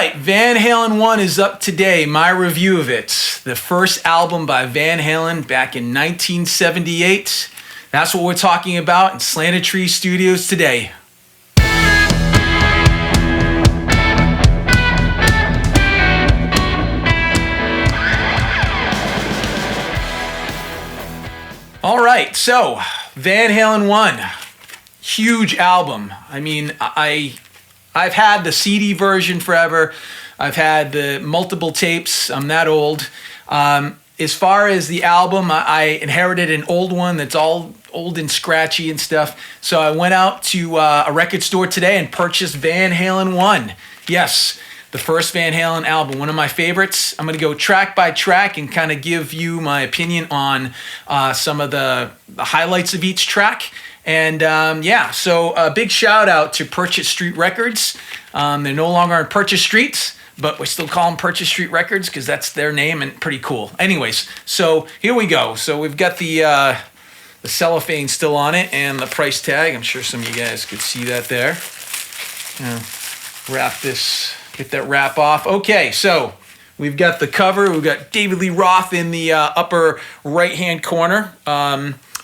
right, Van Halen 1 is up today, my review of it. The first album by Van Halen back in 1978. That's what we're talking about in Slanted Tree Studios today. All right, so Van Halen 1, huge album. I mean, I've had the CD version forever. I've had the multiple tapes. I'm that old. As far as the album, I inherited an old one that's all old and scratchy and stuff. So I went out to a record store today and purchased Van Halen 1. Yes, the first Van Halen album, one of my favorites. I'm going to go track by track and kind of give you my opinion on some of the highlights of each track. And so a big shout out to Purchase Street Records. They're no longer on Purchase Street, but we still call them Purchase Street Records because that's their name and pretty cool. Anyways, so here we go. So we've got the cellophane still on it and the price tag. I'm sure some of you guys could see that there. Get that wrap off. Okay, so we've got the cover. We've got David Lee Roth in the upper right-hand corner.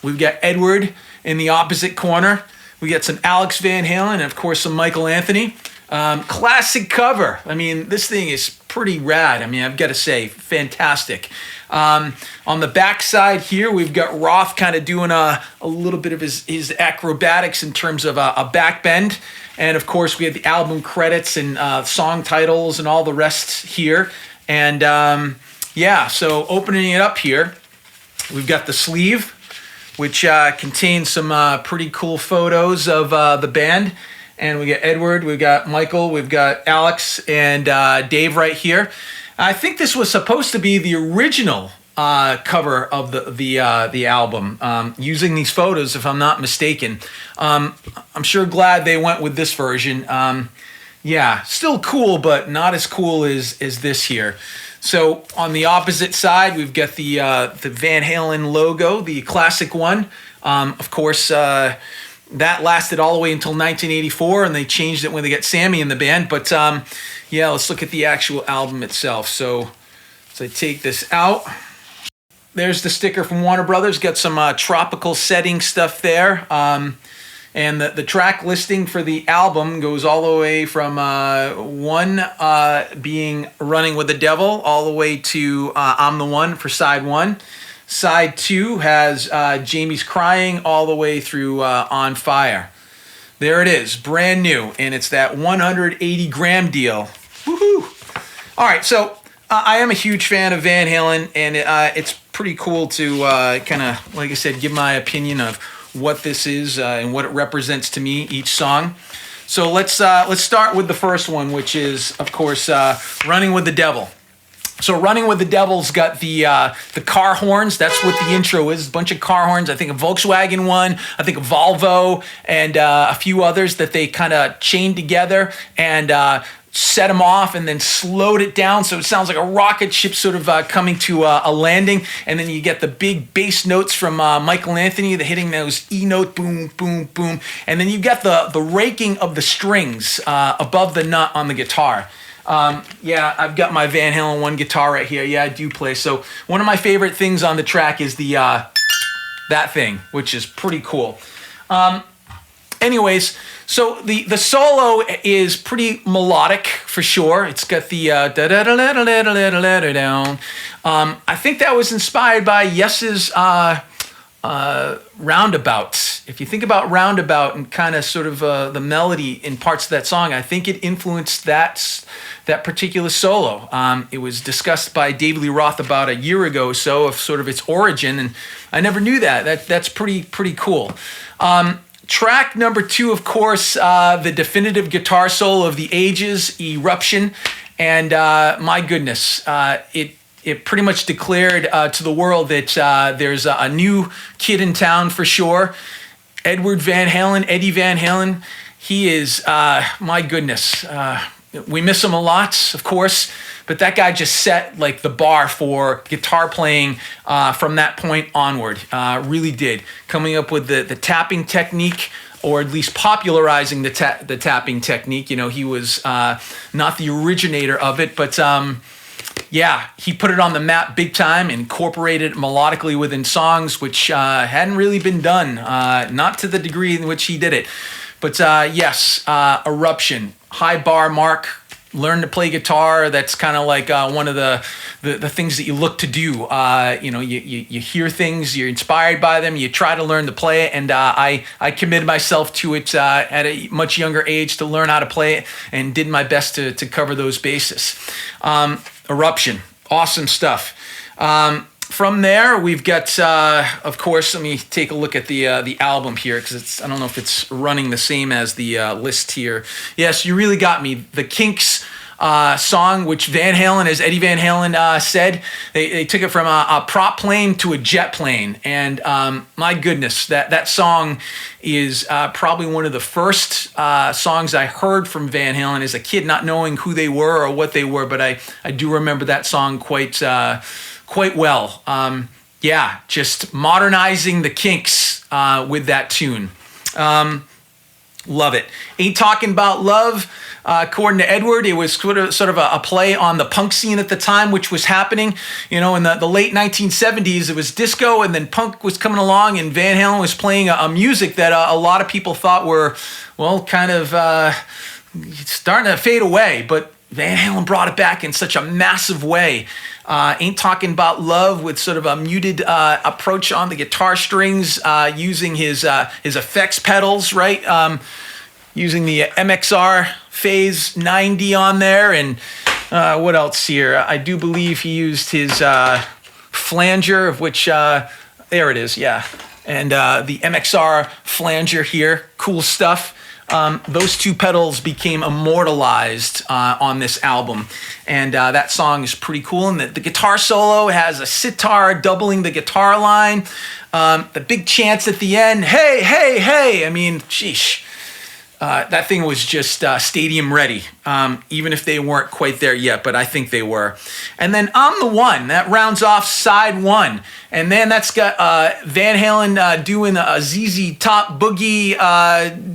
We've got Edward in the opposite corner. We got some Alex Van Halen and, of course, some Michael Anthony. Classic cover. I mean, this thing is pretty rad. I mean, I've got to say, fantastic. On the back side here, we've got Roth kind of doing a little bit of his acrobatics in terms of a back bend. And, of course, we have the album credits and song titles and all the rest here. And, so opening it up here, we've got the sleeve, which contains some pretty cool photos of the band. And we got Edward, we've got Michael, we've got Alex, and Dave right here. I think this was supposed to be the original cover of the album, using these photos, if I'm not mistaken. I'm sure glad they went with this version. Still cool, but not as cool as this here. So on the opposite side, we've got the Van Halen logo, the classic one. Of course, that lasted all the way until 1984, and they changed it when they got Sammy in the band. But let's look at the actual album itself. So I take this out. There's the sticker from Warner Brothers. Got some tropical setting stuff there. And the track listing for the album goes all the way from one being Running with the Devil all the way to I'm the One for side one. Side two has Jamie's Crying all the way through On Fire. There it is, brand new, and it's that 180-gram deal. Woohoo! All right, so I am a huge fan of Van Halen, and it's pretty cool to kind of, like I said, give my opinion of what this is and what it represents to me, each song. So let's start with the first one, which is, of course, Running with the Devil. So Running with the Devil's got the car horns. That's what the intro is. A bunch of car horns. I think a Volkswagen one. I think a Volvo and a few others that they kind of chained together and set them off and then slowed it down so it sounds like a rocket ship sort of coming to a landing. And then you get the big bass notes from Michael Anthony, the hitting those E note, boom, boom, boom. And then you got the raking of the strings above the nut on the guitar. I've got my Van Halen 1 guitar right here. Yeah, I do play. So one of my favorite things on the track is the that thing, which is pretty cool. Anyways, so the solo is pretty melodic for sure. It's got the da da da da da da da da da down. I think that was inspired by Yes's Roundabout. If you think about Roundabout and kind of sort of the melody in parts of that song, I think it influenced that particular solo. It was discussed by David Lee Roth about a year ago or so of sort of its origin, and I never knew that. That's pretty cool. Track number 2, of course, the definitive guitar solo of the ages, Eruption, and my goodness, it pretty much declared to the world that there's a new kid in town for sure. Edward Van Halen, Eddie Van Halen, he is, my goodness, we miss him a lot, of course, but that guy just set like the bar for guitar playing from that point onward. Really did. Coming up with the tapping technique, or at least popularizing the tapping technique. You know, he was not the originator of it, but yeah, he put it on the map big time, incorporated it melodically within songs, which hadn't really been done, not to the degree in which he did it. But yes, Eruption, high bar mark. Learn to play guitar. That's kind of like one of the things that you look to do. You know, you hear things, you're inspired by them, you try to learn to play it, and I committed myself to it at a much younger age to learn how to play it, and did my best to cover those bases. Eruption, awesome stuff. From there, we've got, of course, let me take a look at the album here, because I don't know if it's running the same as the list here. Yes, You Really Got Me. The Kinks song, which Van Halen, as Eddie Van Halen said, they took it from a prop plane to a jet plane. And my goodness, that song is probably one of the first songs I heard from Van Halen as a kid, not knowing who they were or what they were, but I do remember that song quite well. Yeah, just modernizing the Kinks with that tune. Love it. Ain't Talking About Love, according to Edward, it was sort of a play on the punk scene at the time, which was happening. You know, in the late 1970s, it was disco, and then punk was coming along, and Van Halen was playing a music that a lot of people thought were, well, kind of starting to fade away, but Van Halen brought it back in such a massive way. Ain't Talking About Love, with sort of a muted approach on the guitar strings, using his effects pedals, right? Using the MXR Phase 90 on there, and what else here? I do believe he used his flanger, of which there it is, yeah, and the MXR flanger here, cool stuff. Those two pedals became immortalized on this album, and that song is pretty cool. And the guitar solo has a sitar doubling the guitar line. The big chants at the end, hey, hey, hey. I mean, sheesh. That thing was just stadium ready, even if they weren't quite there yet, but I think they were. And then I'm the One, that rounds off side one. And then that's got Van Halen doing a ZZ Top boogie,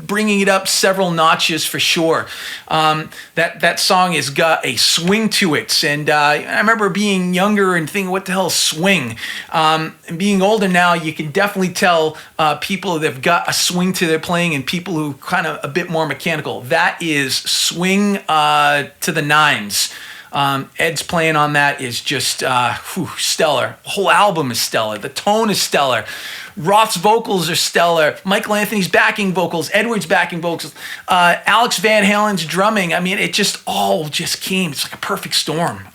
bringing it up several notches for sure. That song has got a swing to it. And I remember being younger and thinking, what the hell is swing? And being older now, you can definitely tell people that have got a swing to their playing and people who kind of a bit more mechanical. That is swing to the nines. Ed's playing on that is just stellar. The whole album is stellar. The tone is stellar. Roth's vocals are stellar. Michael Anthony's backing vocals, Edward's backing vocals, Alex Van Halen's drumming. I mean, it just all just came. It's like a perfect storm.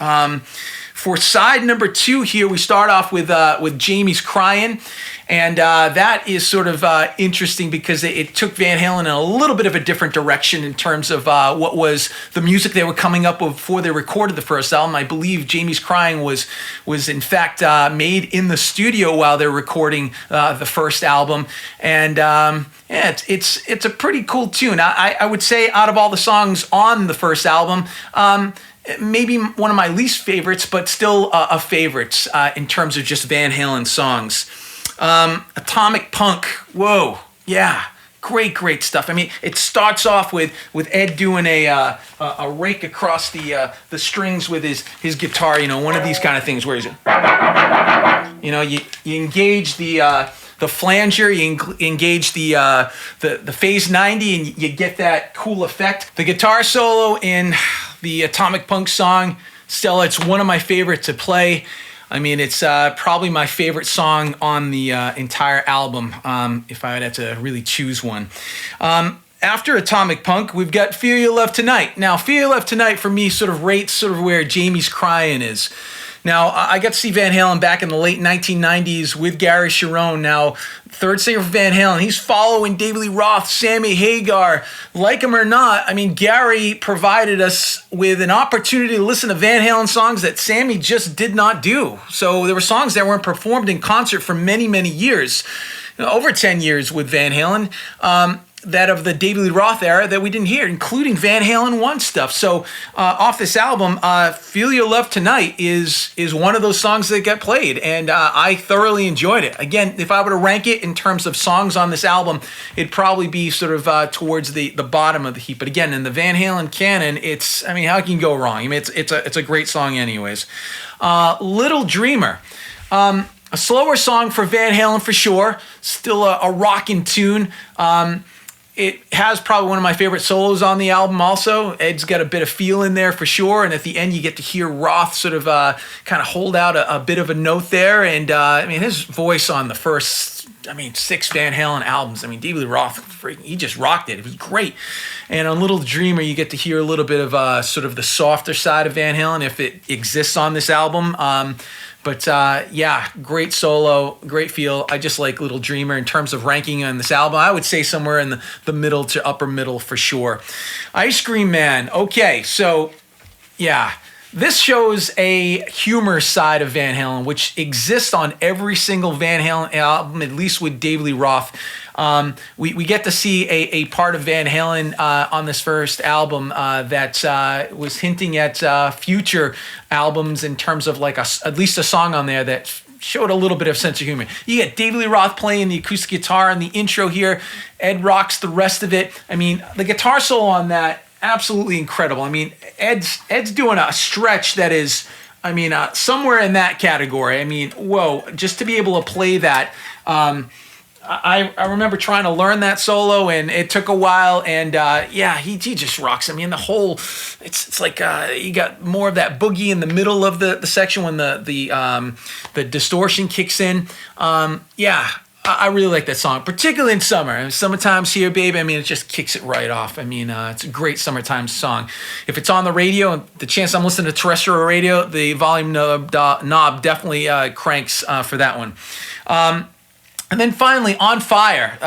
For side number 2 here, we start off with Jamie's Crying. And that is sort of interesting because it took Van Halen in a little bit of a different direction in terms of what was the music they were coming up with before they recorded the first album. I believe Jamie's Crying was in fact made in the studio while they were recording the first album. And yeah, it's a pretty cool tune. I would say out of all the songs on the first album, maybe one of my least favorites, but still a favorite in terms of just Van Halen songs. Atomic Punk, whoa, yeah, great stuff. I mean, it starts off with Ed doing a rake across the strings with his guitar. You know, one of these kind of things where he's, you know, you engage the flanger, you engage the phase 90, and you get that cool effect. The guitar solo in the Atomic Punk song, Stella, it's one of my favorites to play. I mean, it's probably my favorite song on the entire album, if I had to really choose one. After Atomic Punk, we've got Feel Your Love Tonight. Now, Feel Your Love Tonight, for me, sort of rates sort of where Jamie's Crying is. Now, I got to see Van Halen back in the late 1990s with Gary Cherone. Now, third singer for Van Halen, he's following David Lee Roth, Sammy Hagar. Like him or not, I mean, Gary provided us with an opportunity to listen to Van Halen songs that Sammy just did not do. So there were songs that weren't performed in concert for many, many years, over 10 years with Van Halen. that of the David Lee Roth era that we didn't hear, including Van Halen 1 stuff. So off this album, Feel Your Love Tonight is one of those songs that got played, and I thoroughly enjoyed it. Again, if I were to rank it in terms of songs on this album, it'd probably be sort of towards the bottom of the heap. But again, in the Van Halen canon, how can you go wrong? I mean, it's a great song anyways. Little Dreamer. A slower song for Van Halen for sure. Still a rockin' tune. It has probably one of my favorite solos on the album also. Ed's got a bit of feel in there for sure. And at the end, you get to hear Roth sort of kind of hold out a bit of a note there. And his voice on the first, 6 Van Halen albums. David Lee Roth, he just rocked it. It was great. And on Little Dreamer, you get to hear a little bit of sort of the softer side of Van Halen if it exists on this album. But great solo, great feel. I just like Little Dreamer in terms of ranking on this album. I would say somewhere in the middle to upper middle for sure. Ice Cream Man. Okay, so this shows a humor side of Van Halen, which exists on every single Van Halen album, at least with David Lee Roth. We get to see a part of Van Halen on this first album that was hinting at future albums in terms of at least a song on there that showed a little bit of sense of humor. You get David Lee Roth playing the acoustic guitar in the intro here. Ed rocks the rest of it. The guitar solo on that, absolutely incredible. Ed's doing a stretch that is, somewhere in that category. Whoa, just to be able to play that. I remember trying to learn that solo, and it took a while. And he just rocks. The whole, it's like you got more of that boogie in the middle of the section when the distortion kicks in. I really like that song, particularly in summer. Summertime's here, baby. It just kicks it right off. It's a great summertime song. If it's on the radio, and the chance I'm listening to terrestrial radio, the volume knob definitely cranks for that one. And then finally, On Fire.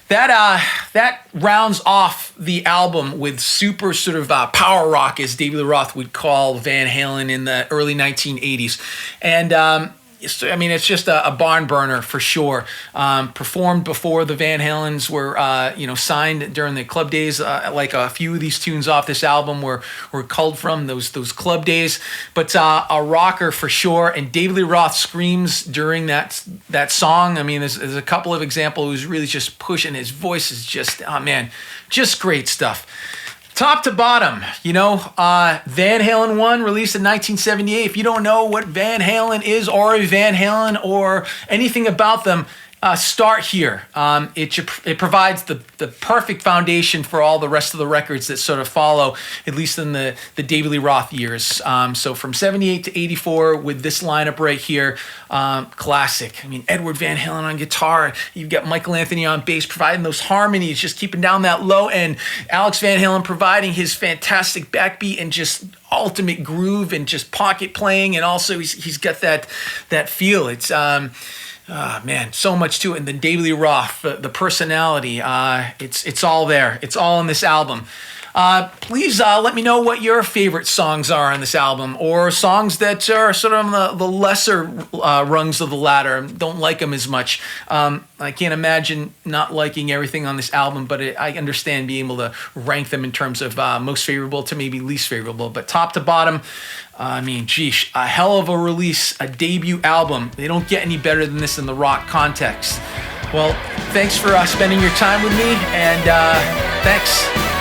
That rounds off the album with super sort of power rock, as David Lee Roth would call Van Halen in the early 1980s. And it's just a barn burner for sure. Performed before the Van Halens were, signed during the club days. Like a few of these tunes off this album were culled from those club days. But a rocker for sure. And David Lee Roth screams during that song. There's a couple of examples who's really just pushing. His voice is just, just great stuff. Top to bottom, Van Halen 1, released in 1978. If you don't know what Van Halen is or Van Halen or anything about them, start here. It provides the perfect foundation for all the rest of the records that sort of follow, at least in the David Lee Roth years. So from 78 to 84 with this lineup right here, classic. Edward Van Halen on guitar. You've got Michael Anthony on bass providing those harmonies, just keeping down that low end. Alex Van Halen providing his fantastic backbeat and just ultimate groove and just pocket playing. And also he's got that feel. It's... so much to it. And then David Lee Roth, the personality, it's all there. It's all in this album. Please let me know what your favorite songs are on this album, or songs that are sort of on the lesser rungs of the ladder. Don't like them as much. I can't imagine not liking everything on this album, but I understand being able to rank them in terms of most favorable to maybe least favorable. But top to bottom, a hell of a release, a debut album. They don't get any better than this in the rock context. Well, thanks for spending your time with me, and thanks.